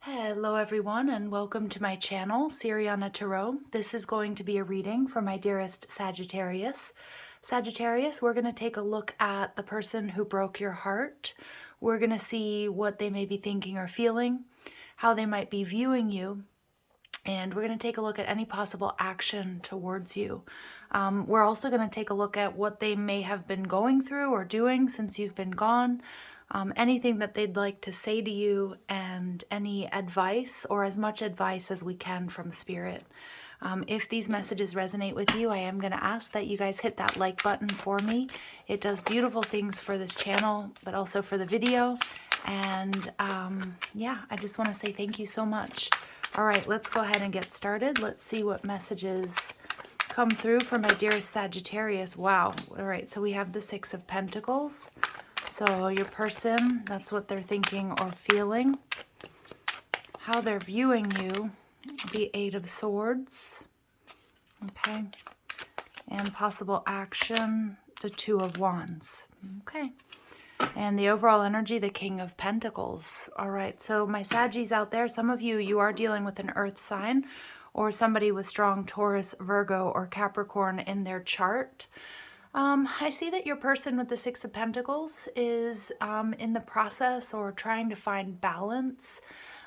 Hello everyone and welcome to my channel, Siriana Tarot. This is going to be a reading for my dearest Sagittarius. Sagittarius, we're going to take a look at the person who broke your heart. We're going to see what they may be thinking or feeling, how they might be viewing you, and we're going to take a look at any possible action towards you. We're also going to take a look at what they may have been going through or doing since you've been gone. Anything that they'd like to say to you, and any advice or as much advice as we can from Spirit. If these messages resonate with you, I am going to ask that you guys hit that like button for me. It does beautiful things for this channel, but also for the video. And yeah, I just want to say thank you so much. All right, let's go ahead and get started. Let's see what messages come through for my dearest Sagittarius. Wow. All right, so we have the Six of Pentacles. So your person, that's what they're thinking or feeling. How they're viewing you, the Eight of Swords. Okay. And possible action, the Two of Wands. Okay. And the overall energy, the King of Pentacles. All right, so my Saggies out there, some of you, you are dealing with an earth sign or somebody with strong Taurus, Virgo, or Capricorn in their chart. I see that your person with the Six of Pentacles is in the process or trying to find balance.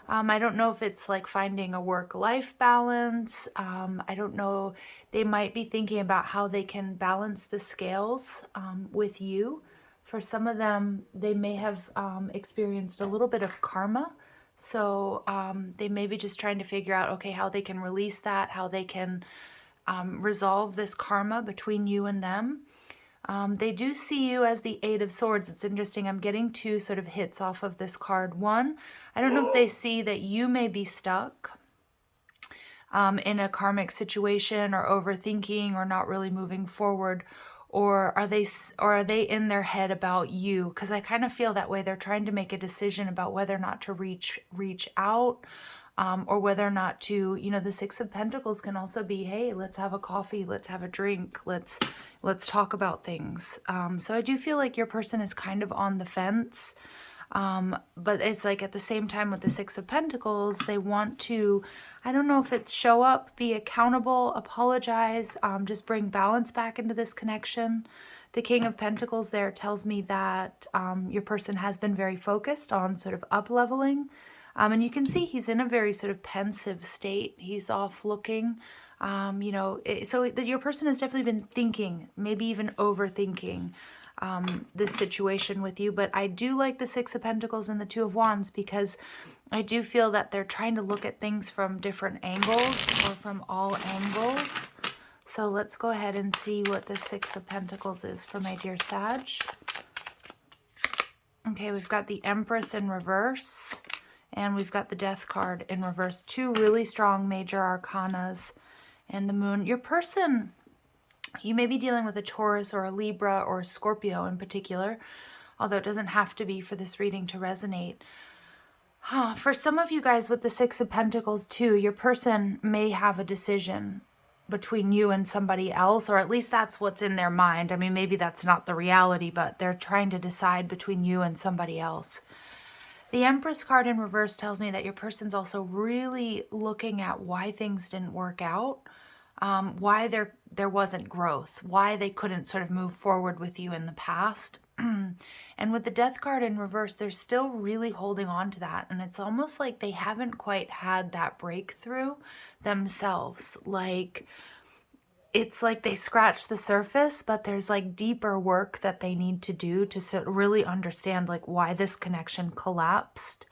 I don't know if it's like finding a work-life balance. I don't know. They might be thinking about how they can balance the scales with you. For some of them, they may have experienced a little bit of karma. So they may be just trying to figure out, okay, how they can release that, how they can resolve this karma between you and them. They do see you as the Eight of Swords. It's interesting. I'm getting two sort of hits off of this card. One, I don't know if they see that you may be stuck in a karmic situation or overthinking or not really moving forward, or are they in their head about you? Because I kind of feel that way. They're trying to make a decision about whether or not to reach out. Or whether or not to, you know, the Six of Pentacles can also be, hey, let's have a coffee, let's have a drink, let's talk about things. So I do feel like your person is kind of on the fence. But it's like at the same time with the Six of Pentacles, they want to, I don't know if it's show up, be accountable, apologize, just bring balance back into this connection. The King of Pentacles there tells me that your person has been very focused on sort of up-leveling. And you can see he's in a very sort of pensive state. He's off looking, you know, so your person has definitely been thinking, maybe even overthinking this situation with you. But I do like the Six of Pentacles and the Two of Wands because I do feel that they're trying to look at things from different angles or from all angles. So let's go ahead and see what the Six of Pentacles is for my dear Sag. Okay, we've got the Empress in reverse. And we've got the Death card in reverse. Two really strong major arcanas. And the Moon. Your person, you may be dealing with a Taurus or a Libra or a Scorpio in particular. Although it doesn't have to be for this reading to resonate. For some of you guys with the Six of Pentacles too, your person may have a decision between you and somebody else. Or at least that's what's in their mind. I mean, maybe that's not the reality. But they're trying to decide between you and somebody else. The Empress card in reverse tells me that your person's also really looking at why things didn't work out, why there wasn't growth, why they couldn't sort of move forward with you in the past. And with the Death card in reverse, they're still really holding on to that. And it's almost like they haven't quite had that breakthrough themselves. Like, it's like they scratched the surface, but there's like deeper work that they need to do to really understand like why this connection collapsed.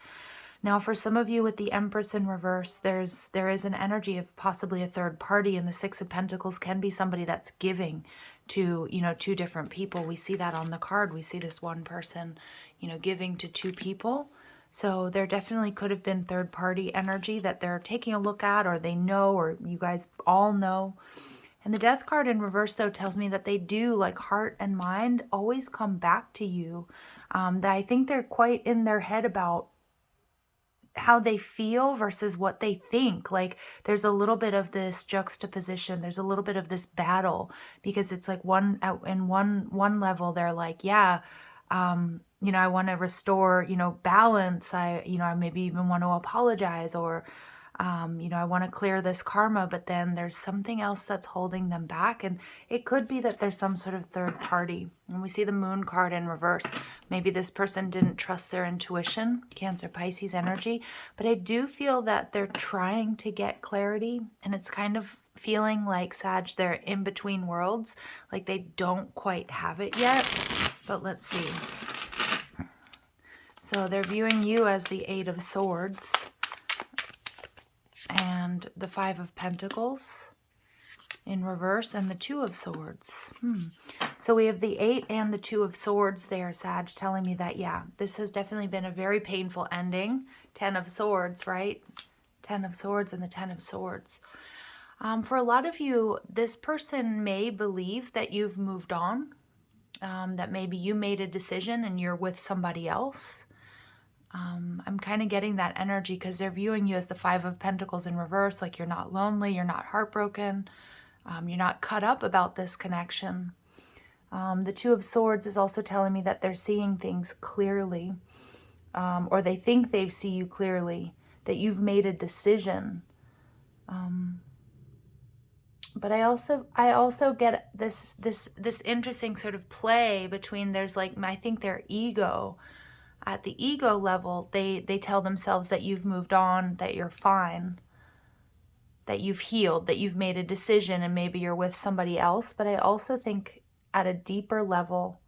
Now, for some of you with the Empress in reverse, there is an energy of possibly a third party, and the Six of Pentacles can be somebody that's giving to, you know, two different people. We see that on the card. We see this one person, you know, giving to two people. So there definitely could have been third party energy that they're taking a look at, or they know, or you guys all know. And the Death card in reverse, though, tells me that they do, like heart and mind, always come back to you. That I think they're quite in their head about how they feel versus what they think. Like there's a little bit of this juxtaposition. There's a little bit of this battle because it's like one level, they're like, yeah, you know, I want to restore, you know, balance. I maybe even want to apologize, or, you know, I want to clear this karma, but then there's something else that's holding them back. And it could be that there's some sort of third party. And we see the Moon card in reverse. Maybe this person didn't trust their intuition, Cancer, Pisces energy, but I do feel that they're trying to get clarity, and it's kind of feeling like, Sag, they're in between worlds, like they don't quite have it yet. But let's see. So they're viewing you as the Eight of Swords and the Five of Pentacles in reverse and the Two of Swords. So we have the Eight and the Two of Swords there, Sag, telling me that, yeah, this has definitely been a very painful ending. 10 of Swords, right? 10 of Swords and the 10 of Swords. For a lot of you, this person may believe that you've moved on, that maybe you made a decision and you're with somebody else. I'm kind of getting that energy because they're viewing you as the Five of Pentacles in reverse, like you're not lonely, you're not heartbroken, you're not cut up about this connection. The Two of Swords is also telling me that they're seeing things clearly, or they think they see you clearly, that you've made a decision. But I also get this interesting sort of play between, there's like, I think their ego. At the ego level, they tell themselves that you've moved on, that you're fine, that you've healed, that you've made a decision, and maybe you're with somebody else. But I also think at a deeper level,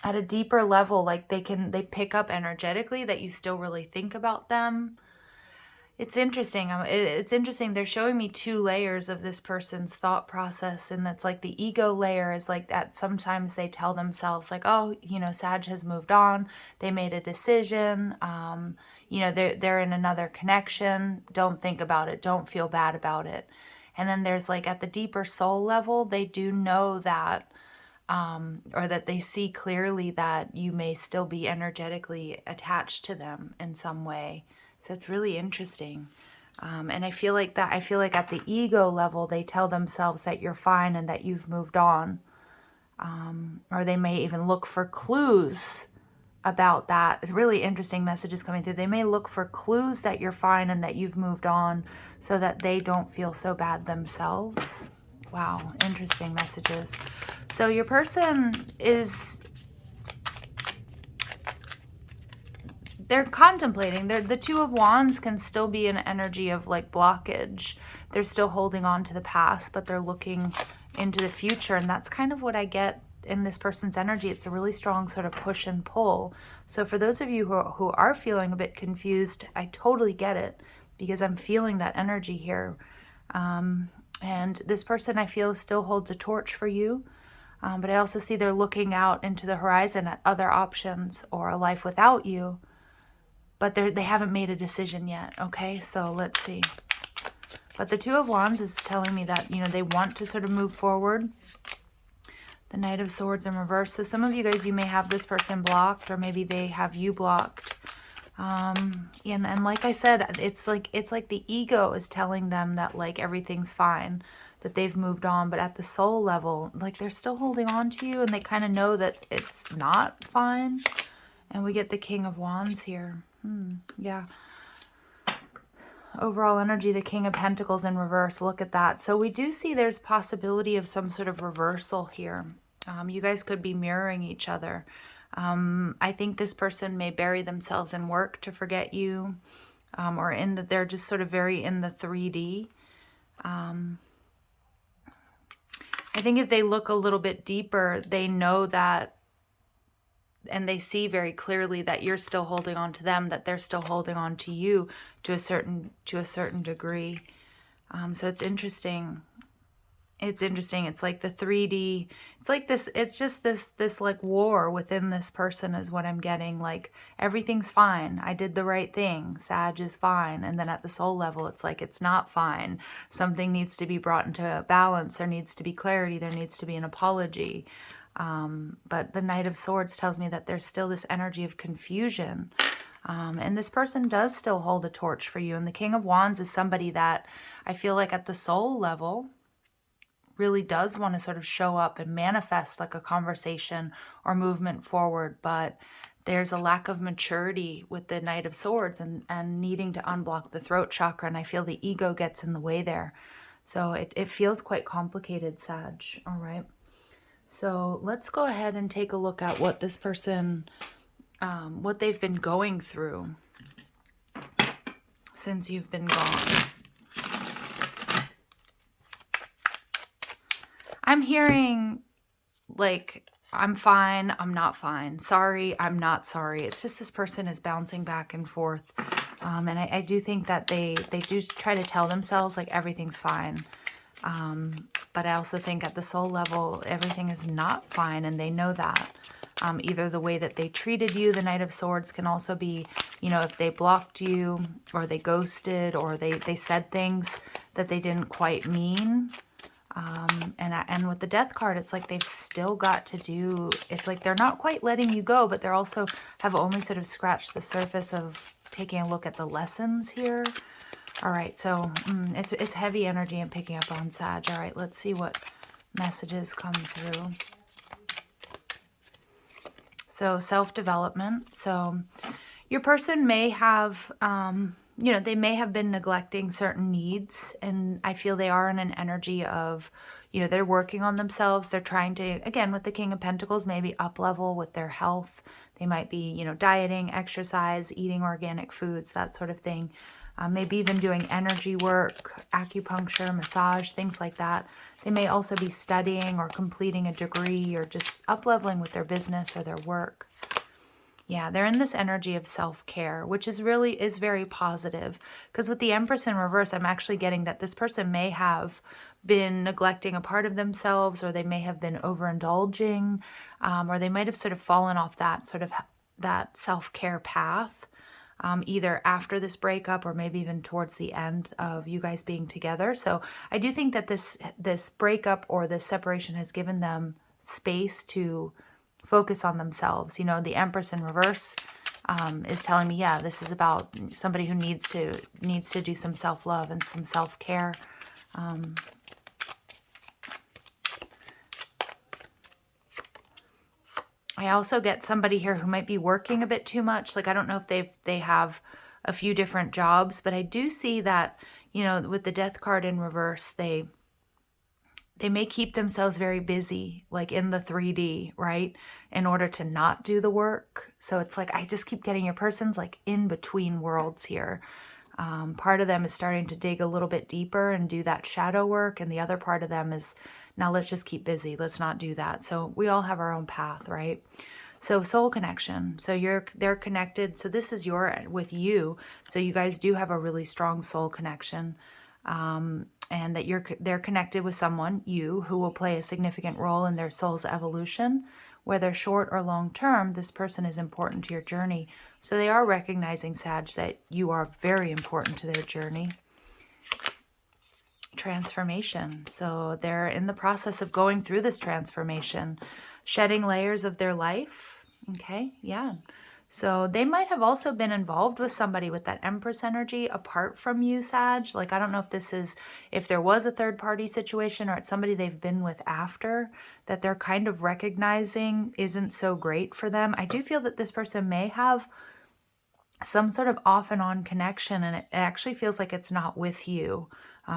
like they pick up energetically that you still really think about them. It's interesting. It's interesting. They're showing me two layers of this person's thought process. And that's like the ego layer is like that. Sometimes they tell themselves like, oh, you know, Sag has moved on. They made a decision. You know, they're in another connection. Don't think about it. Don't feel bad about it. And then there's like at the deeper soul level, they do know that, or that they see clearly that you may still be energetically attached to them in some way. So it's really interesting. And I feel like at the ego level, they tell themselves that you're fine and that you've moved on. Or they may even look for clues about that. It's really interesting messages coming through. They may look for clues that you're fine and that you've moved on so that they don't feel so bad themselves. Wow, interesting messages. So your person is... they're contemplating. The Two of Wands can still be an energy of like blockage. They're still holding on to the past, but they're looking into the future. And that's kind of what I get in this person's energy. It's a really strong sort of push and pull. So for those of you who are feeling a bit confused, I totally get it, because I'm feeling that energy here. And this person, I feel, still holds a torch for you. But I also see they're looking out into the horizon at other options or a life without you. But they haven't made a decision yet, okay? So let's see. But the Two of Wands is telling me that, you know, they want to sort of move forward. The Knight of Swords in reverse. So some of you guys, you may have this person blocked, or maybe they have you blocked. And like I said, it's like the ego is telling them that like everything's fine, that they've moved on. But at the soul level, like they're still holding on to you, and they kind of know that it's not fine. And we get the King of Wands here. Yeah. Overall energy, the King of Pentacles in reverse. Look at that. So we do see there's possibility of some sort of reversal here. You guys could be mirroring each other. I think this person may bury themselves in work to forget you, or they're just sort of very in the 3D. I think if they look a little bit deeper, they know that, and they see very clearly that you're still holding on to them, that they're still holding on to you to a certain degree. So it's interesting. It's interesting. It's like the 3D. It's like this. It's just this like war within this person is what I'm getting. Like everything's fine. I did the right thing. Sag is fine. And then at the soul level, it's like it's not fine. Something needs to be brought into balance. There needs to be clarity. There needs to be an apology. But the Knight of Swords tells me that there's still this energy of confusion. And this person does still hold a torch for you. And the King of Wands is somebody that I feel like at the soul level, really does want to sort of show up and manifest like a conversation or movement forward, but there's a lack of maturity with the Knight of Swords and needing to unblock the throat chakra, and I feel the ego gets in the way there. So it feels quite complicated, Sag. All right. So let's go ahead and take a look at what this person, what they've been going through since you've been gone. I'm hearing like, I'm fine, I'm not fine. Sorry, I'm not sorry. It's just this person is bouncing back and forth. And I do think that they do try to tell themselves like everything's fine. But I also think at the soul level, everything is not fine, and they know that. Either the way that they treated you, the Knight of Swords, can also be, you know, if they blocked you or they ghosted or they said things that they didn't quite mean. And with the Death card, it's like they've still got to do, it's like they're not quite letting you go, but they're also have only sort of scratched the surface of taking a look at the lessons here. All right, so it's heavy energy I'm picking up on, Sag. All right, let's see what messages come through. So self-development. So your person may have, you know, they may have been neglecting certain needs, and I feel they are in an energy of, you know, they're working on themselves. They're trying to, again, with the King of Pentacles, maybe up level with their health. They might be, you know, dieting, exercise, eating organic foods, that sort of thing. Maybe even doing energy work, acupuncture, massage, things like that. They may also be studying or completing a degree or just up-leveling with their business or their work. Yeah, they're in this energy of self-care, which is very positive. Because with the Empress in reverse, I'm actually getting that this person may have been neglecting a part of themselves, or they may have been overindulging, or they might have sort of fallen off that sort of that self-care path. Either after this breakup or maybe even towards the end of you guys being together. So I do think that this breakup or this separation has given them space to focus on themselves. You know, the Empress in reverse is telling me, yeah, this is about somebody who needs to do some self-love and some self-care. I also get somebody here who might be working a bit too much. Like, I don't know if they have a few different jobs, but I do see that, you know, with the Death card in reverse, they may keep themselves very busy, like in the 3D, right? In order to not do the work. So it's like, I just keep getting your person's like in between worlds here. Part of them is starting to dig a little bit deeper and do that shadow work. And the other part of them is, now let's just keep busy. Let's not do that. So we all have our own path, right? So soul connection. So they're connected. So this is with you. So you guys do have a really strong soul connection. And that they're connected with someone, you, who will play a significant role in their soul's evolution. Whether short or long term, this person is important to your journey. So they are recognizing, Sag, that you are very important to their journey. Transformation. So they're in the process of going through this transformation, shedding layers of their life. Okay, yeah. So they might have also been involved with somebody with that Empress energy apart from you, Sag. Like, I don't know if there was a third party situation or it's somebody they've been with after that they're kind of recognizing isn't so great for them. I do feel that this person may have some sort of off and on connection, and it actually feels like it's not with you.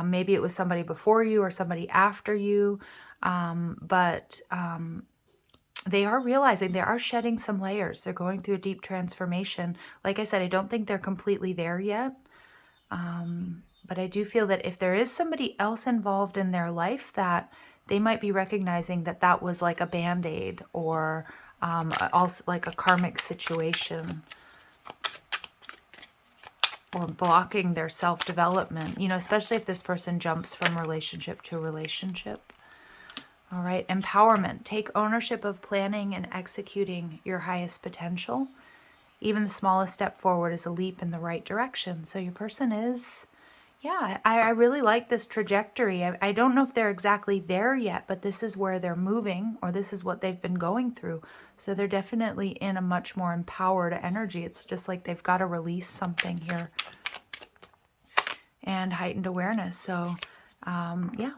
Maybe it was somebody before you or somebody after you, but they are realizing they are shedding some layers. They're going through a deep transformation. Like I said, I don't think they're completely there yet, but I do feel that if there is somebody else involved in their life, that they might be recognizing that that was like a Band-Aid or also like a karmic situation, or blocking their self-development, you know, especially if this person jumps from relationship to relationship. All right, empowerment. Take ownership of planning and executing your highest potential. Even the smallest step forward is a leap in the right direction. So your person is, yeah, I really like this trajectory. I don't know if they're exactly there yet, but this is where they're moving, or this is what they've been going through. So they're definitely in a much more empowered energy. It's just like they've got to release something here. And heightened awareness. So, yeah,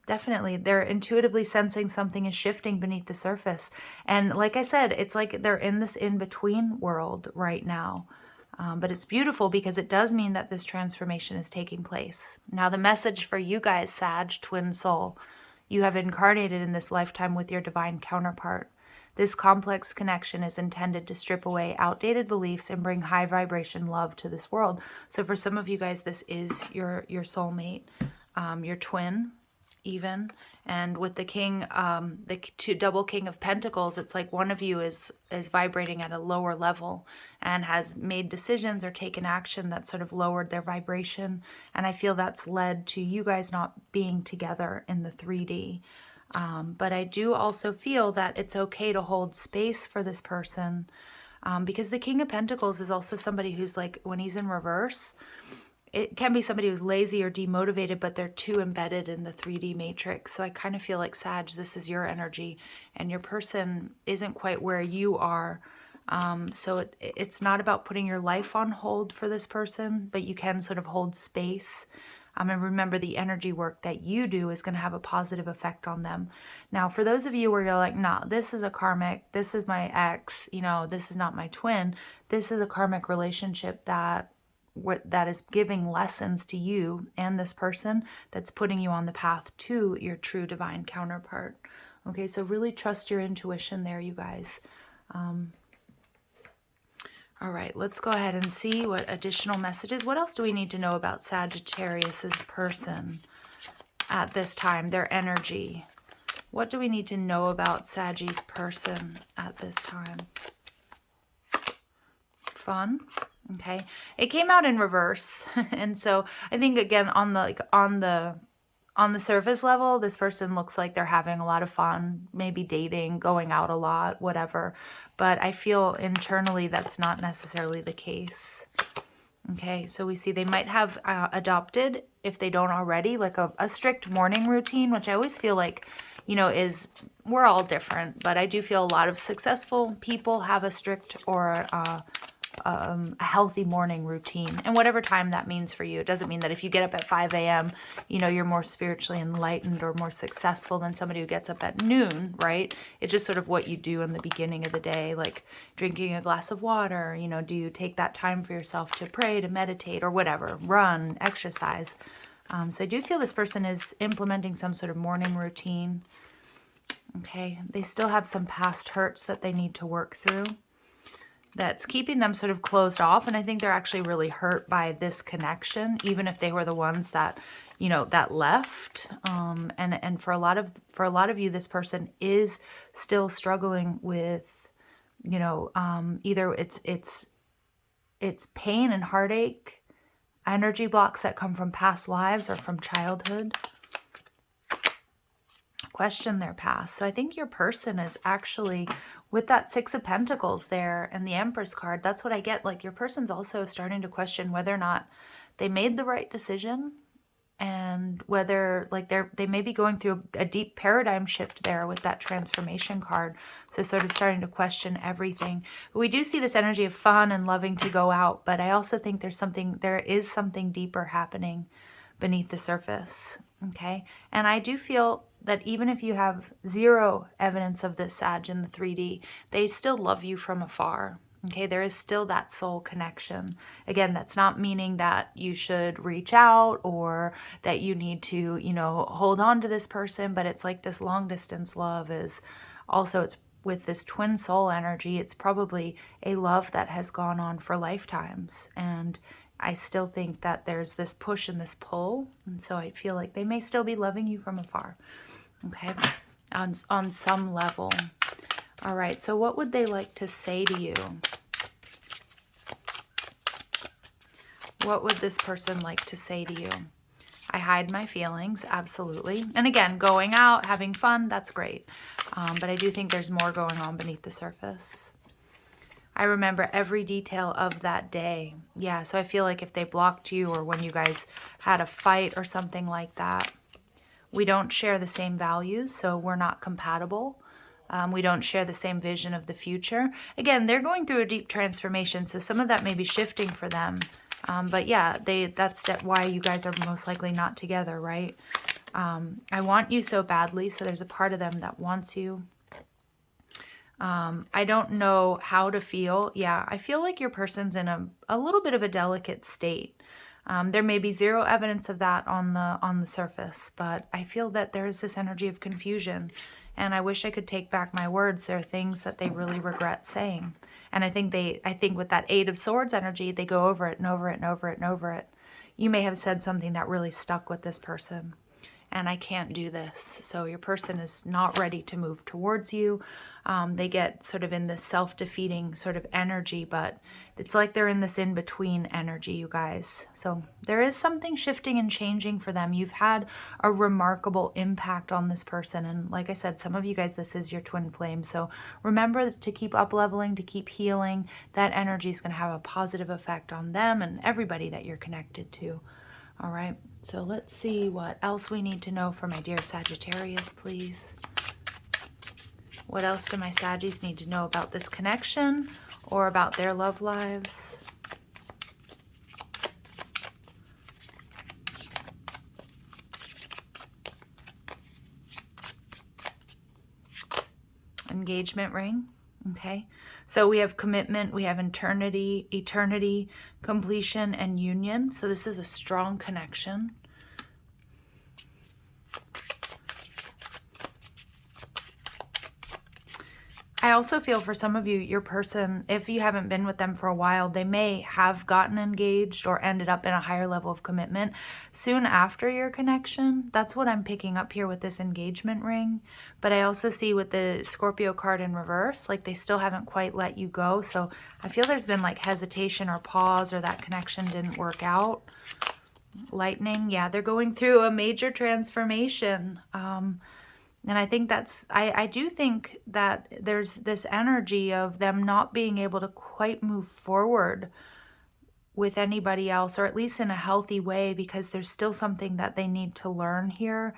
Definitely. They're intuitively sensing something is shifting beneath the surface. And like I said, it's like they're in this in-between world right now. But it's beautiful because it does mean that this transformation is taking place. Now, the message for you guys, Sag, twin soul, you have incarnated in this lifetime with your divine counterpart. This complex connection is intended to strip away outdated beliefs and bring high vibration love to this world. So for some of you guys, this is your soulmate, your twin even. And with the king, double king of pentacles, it's like one of you is vibrating at a lower level and has made decisions or taken action that sort of lowered their vibration. And I feel that's led to you guys not being together in the 3D. But I do also feel that it's okay to hold space for this person, because the King of Pentacles is also somebody who's like, when he's in reverse, it can be somebody who's lazy or demotivated, but they're too embedded in the 3D matrix. So I kind of feel like, Sag, this is your energy and your person isn't quite where you are. So it's not about putting your life on hold for this person, but you can sort of hold space. And remember, the energy work that you do is going to have a positive effect on them. Now, for those of you where you're like, nah, this is a karmic, this is my ex, you know, this is not my twin. This is a karmic relationship that is giving lessons to you and this person, that's putting you on the path to your true divine counterpart. Okay, so really trust your intuition there, you guys. All right, let's go ahead and see what additional messages. What else do we need to know about Sagittarius's person at this time, their energy? What do we need to know about Saggy's person at this time? Fun. Okay, it came out in reverse. And so I think, again, on the surface level, this person looks like they're having a lot of fun, maybe dating, going out a lot, whatever. But I feel internally that's not necessarily the case. Okay, so we see they might have adopted, if they don't already, like a strict morning routine, which I always feel like, you know, we're all different. But I do feel a lot of successful people have a strict or a healthy morning routine, and whatever time that means for you. It doesn't mean that if you get up at 5 a.m., you know, you're more spiritually enlightened or more successful than somebody who gets up at noon, right? It's just sort of what you do in the beginning of the day, like drinking a glass of water. You know, do you take that time for yourself to pray, to meditate, or whatever, run, exercise? So I do feel this person is implementing some sort of morning routine. Okay, they still have some past hurts that they need to work through, that's keeping them sort of closed off. And I think they're actually really hurt by this connection, even if they were the ones that, you know, that left. And for a lot of you, this person is still struggling with, you know, either it's pain and heartache, energy blocks that come from past lives or from childhood. Question their past. So I think your person is actually, with that Six of Pentacles there and the Empress card, that's what I get. Like, your person's also starting to question whether or not they made the right decision, and whether, like, they may be going through a deep paradigm shift there with that transformation card. So sort of starting to question everything. But we do see this energy of fun and loving to go out, but I also think there is something deeper happening beneath the surface. Okay, and I do feel that even if you have zero evidence of this, Sag, in the 3D, they still love you from afar. Okay, there is still that soul connection. Again, that's not meaning that you should reach out or that you need to, you know, hold on to this person, but it's like this long distance love is also, it's with this twin soul energy, it's probably a love that has gone on for lifetimes. And I still think that there's this push and this pull. And so I feel like they may still be loving you from afar. Okay, on some level. All right, so what would they like to say to you? What would this person like to say to you? I hide my feelings, absolutely. And again, going out, having fun, that's great. But I do think there's more going on beneath the surface. I remember every detail of that day. Yeah, so I feel like if they blocked you or when you guys had a fight or something like that, we don't share the same values, so we're not compatible. We don't share the same vision of the future. Again, they're going through a deep transformation, so some of that may be shifting for them. But yeah, that's why you guys are most likely not together, right? I want you so badly, so there's a part of them that wants you. I don't know how to feel. Yeah, I feel like your person's in a little bit of a delicate state. There may be zero evidence of that on the surface, but I feel that there is this energy of confusion, and I wish I could take back my words. There are things that they really regret saying, and I think with that Eight of Swords energy, they go over it and over it and over it and over it. You may have said something that really stuck with this person, and I can't do this. So your person is not ready to move towards you. They get sort of in this self-defeating sort of energy, but it's like they're in this in-between energy, you guys. So there is something shifting and changing for them. You've had a remarkable impact on this person. And like I said, some of you guys, this is your twin flame. So remember to keep up-leveling, to keep healing. That energy is going to have a positive effect on them and everybody that you're connected to. All right, so let's see what else we need to know for my dear Sagittarius, please. What else do my Saggies need to know about this connection or about their love lives? Engagement ring. Okay, so we have commitment, we have eternity, completion, and union. So this is a strong connection. I also feel for some of you, your person, if you haven't been with them for a while, they may have gotten engaged or ended up in a higher level of commitment soon after your connection. That's what I'm picking up here with this engagement ring. But I also see with the Scorpio card in reverse, like they still haven't quite let you go. So I feel there's been like hesitation or pause, or that connection didn't work out. Lightning, yeah, they're going through a major transformation. And I think I do think that there's this energy of them not being able to quite move forward with anybody else, or at least in a healthy way, because there's still something that they need to learn here,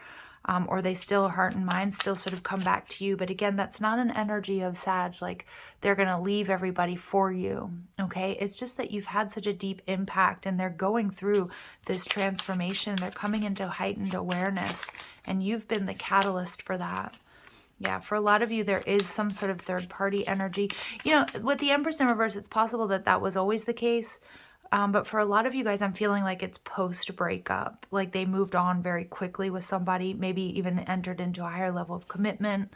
or they still, heart and mind, still sort of come back to you. But again, that's not an energy of Sag, like they're going to leave everybody for you, okay? It's just that you've had such a deep impact, and they're going through this transformation. They're coming into heightened awareness, and you've been the catalyst for that. Yeah, for a lot of you, there is some sort of third-party energy. You know, with the Empress in reverse, it's possible that that was always the case. But for a lot of you guys, I'm feeling like it's post-breakup. Like they moved on very quickly with somebody, maybe even entered into a higher level of commitment.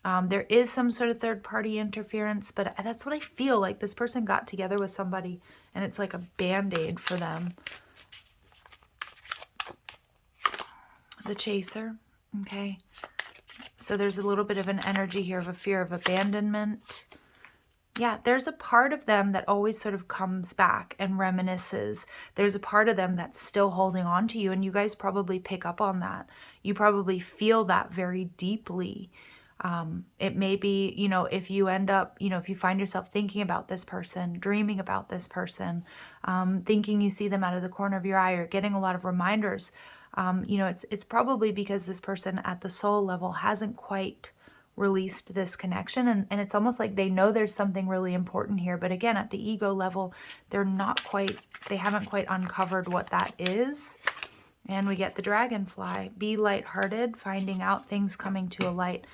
There is some sort of third-party interference, but that's what I feel like. This person got together with somebody, and it's like a Band-Aid for them. The Chaser, okay? So there's a little bit of an energy here of a fear of abandonment. Yeah, there's a part of them that always sort of comes back and reminisces. There's a part of them that's still holding on to you, and you guys probably pick up on that. You probably feel that very deeply. It may be, you know, if you end up, you know, if you find yourself thinking about this person, dreaming about this person, thinking you see them out of the corner of your eye, or getting a lot of reminders, you know, it's probably because this person at the soul level hasn't quite released this connection, and it's almost like they know there's something really important here, but again, at the ego level, they haven't quite uncovered what that is. And we get the dragonfly. Be lighthearted, finding out things coming to a light.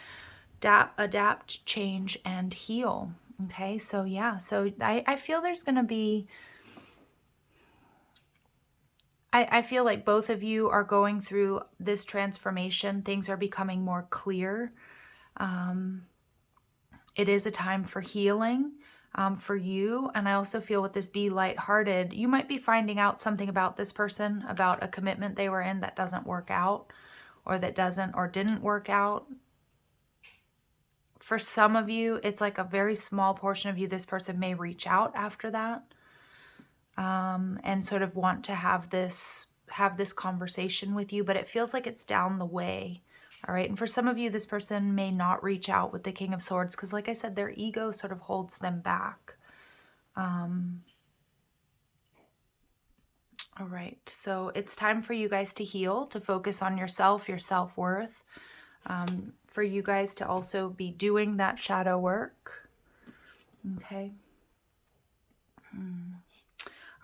Adapt, change, and heal. Okay, so yeah, so I feel there's going to be, I feel like both of you are going through this transformation. Things are becoming more clear. It is a time for healing for you. And I also feel with this be lighthearted, you might be finding out something about this person, about a commitment they were in that doesn't work out, or that doesn't or didn't work out. For some of you, it's like a very small portion of you, this person may reach out after that and sort of want to have this conversation with you, but it feels like it's down the way. All right, and for some of you, this person may not reach out with the King of Swords because, like I said, their ego sort of holds them back. All right, so it's time for you guys to heal, to focus on yourself, your self-worth, for you guys to also be doing that shadow work. Okay.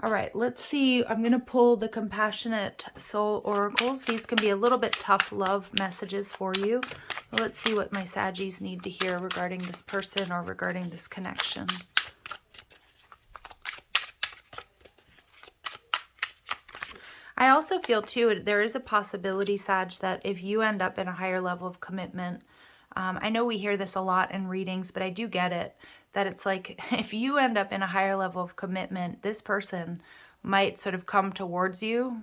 All right, let's see. I'm going to pull the Compassionate Soul Oracles. These can be a little bit tough love messages for you. Let's see what my Saggies need to hear regarding this person or regarding this connection. I also feel too, there is a possibility, Sag, that if you end up in a higher level of commitment, I know we hear this a lot in readings, but I do get it, that it's like if you end up in a higher level of commitment, this person might sort of come towards you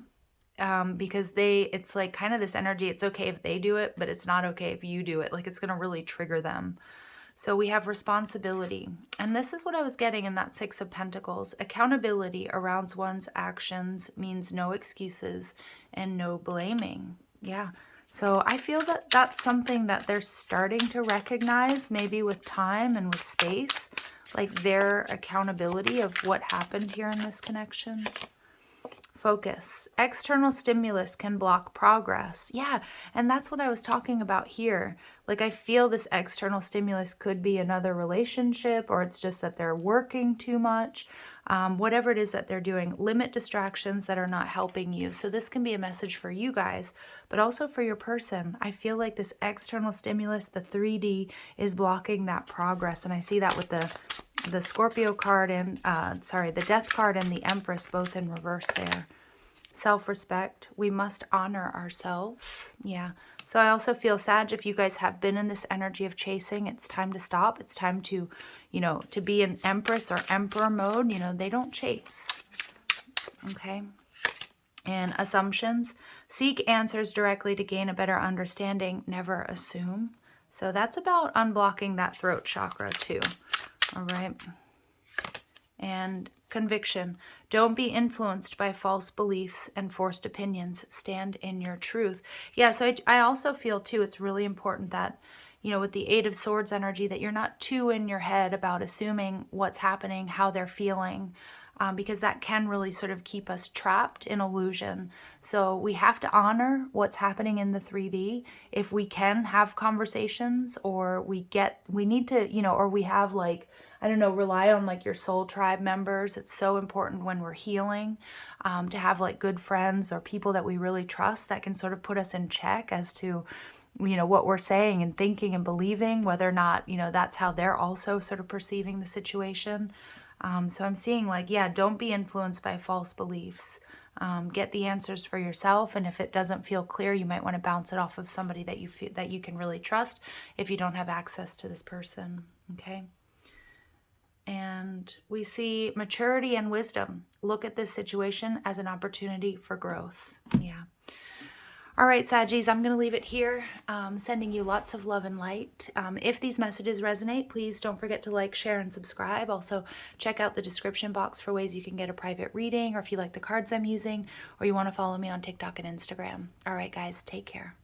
because it's like kind of this energy. It's okay if they do it, but it's not okay if you do it. Like it's going to really trigger them. So we have responsibility. And this is what I was getting in that Six of Pentacles. Accountability around one's actions means no excuses and no blaming. Yeah. So I feel that that's something that they're starting to recognize, maybe with time and with space, like their accountability of what happened here in this connection. Focus. External stimulus can block progress. Yeah, and that's what I was talking about here. Like I feel this external stimulus could be another relationship, or it's just that they're working too much. Whatever it is that they're doing, limit distractions that are not helping you. So this can be a message for you guys, but also for your person. I feel like this external stimulus, the 3D, is blocking that progress. And I see that with the Scorpio card and, the Death card and the Empress both in reverse there. Self-respect. We must honor ourselves. Yeah. So I also feel, Sag, if you guys have been in this energy of chasing, it's time to stop. It's time to, to be in Empress or Emperor mode. They don't chase. Okay. And assumptions. Seek answers directly to gain a better understanding. Never assume. So that's about unblocking that throat chakra too. All right. And conviction. Don't be influenced by false beliefs and forced opinions. Stand in your truth. Yeah, so I also feel too, it's really important that, with the Eight of Swords energy, that you're not too in your head about assuming what's happening, how they're feeling, because that can really sort of keep us trapped in illusion. So we have to honor what's happening in the 3D. If we can have conversations, or we need to, or we have like, I don't know, rely on like your soul tribe members. It's so important when we're healing to have like good friends or people that we really trust that can sort of put us in check as to, what we're saying and thinking and believing, whether or not, that's how they're also sort of perceiving the situation. So I'm seeing like, yeah, don't be influenced by false beliefs. Get the answers for yourself. And if it doesn't feel clear, you might want to bounce it off of somebody that you feel that you can really trust if you don't have access to this person. Okay. And we see maturity and wisdom. Look at this situation as an opportunity for growth. Yeah. All right, Saggies, I'm going to leave it here. Sending you lots of love and light. If these messages resonate, please don't forget to like, share, and subscribe. Also, check out the description box for ways you can get a private reading, or if you like the cards I'm using, or you want to follow me on TikTok and Instagram. All right, guys, take care.